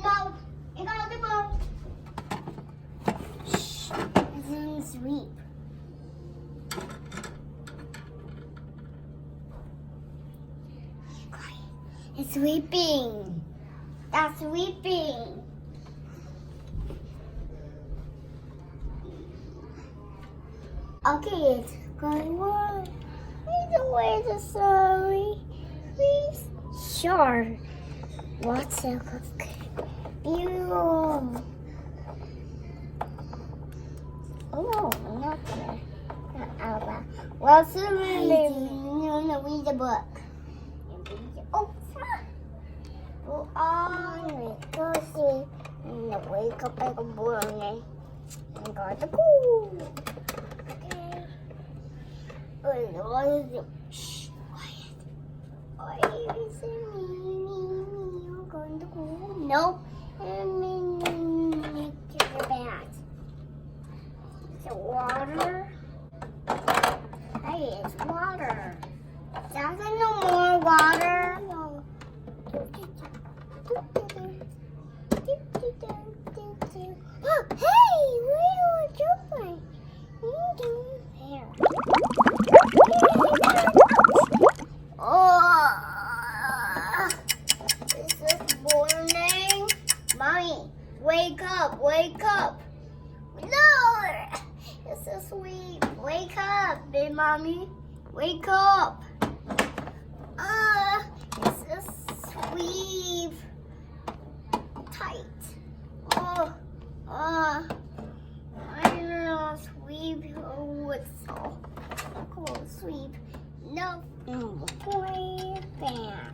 mouth. Ikaw, di ba? Shh. It's in sweep. It's sweeping. That's sweeping. Okay, it's going on. Either way, the story. Please. Sure. What's a view? Oh, not there. Not out loud. What's the read the book? Oh, go on, go see. And wake up like a morning. And go to school. Okay. Shh, quiet. Oh, is it me? You're going to school? Nope. Me, get your bath. Is it water? Hey, it's water. That's no more water. No. Oh, hey, where are you jumping? There. Oh, is this morning? Mommy, wake up, wake up. No, it's a sweet. Wake up, big mommy. Wake up. It's a sweep. Tight. I don't know, sweep. Oh, it's so cool. Sweep. No, way back.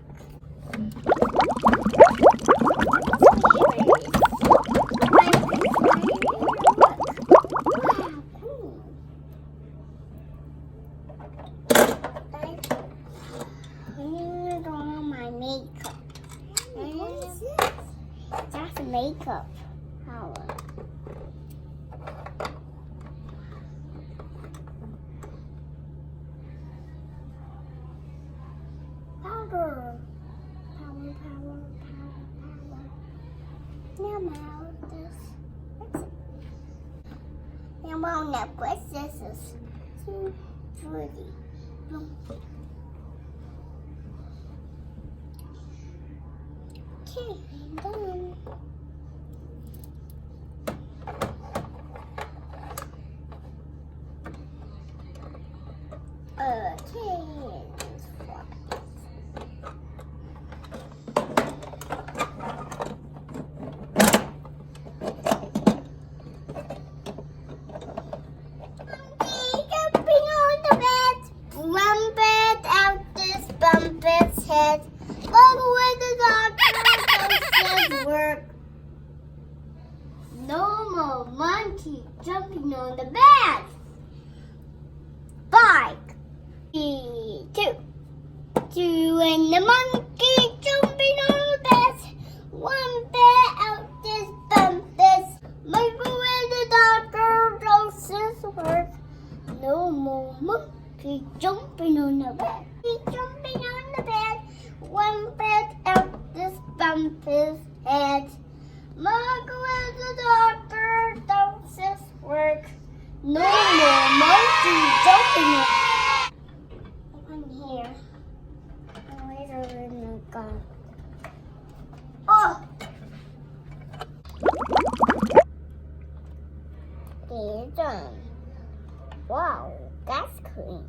Makeup. What is this? That's makeup powder. Powder. Power. Now this. What's it? Now necklace. This is too pretty. Okay, I'm done. Okay, jumping on the bed. Bump it out this bump its head. Go with the doctor. Work. No more monkey jumping on the bed. 5, 3, 2. 2 and the monkey jumping on the bed. 1 bed out this bump this. Michael with the doctor does his work. No more monkey jumping on the bed. Jumping on the bed. 1 bed out this bump his head. Michael with the doctor does his work. No more monkey jumping on here. Later in the gun. Oh! They're done. Wow, that's clean.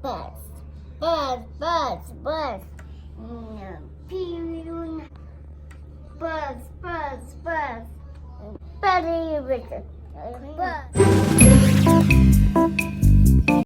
Buzz. Buzz.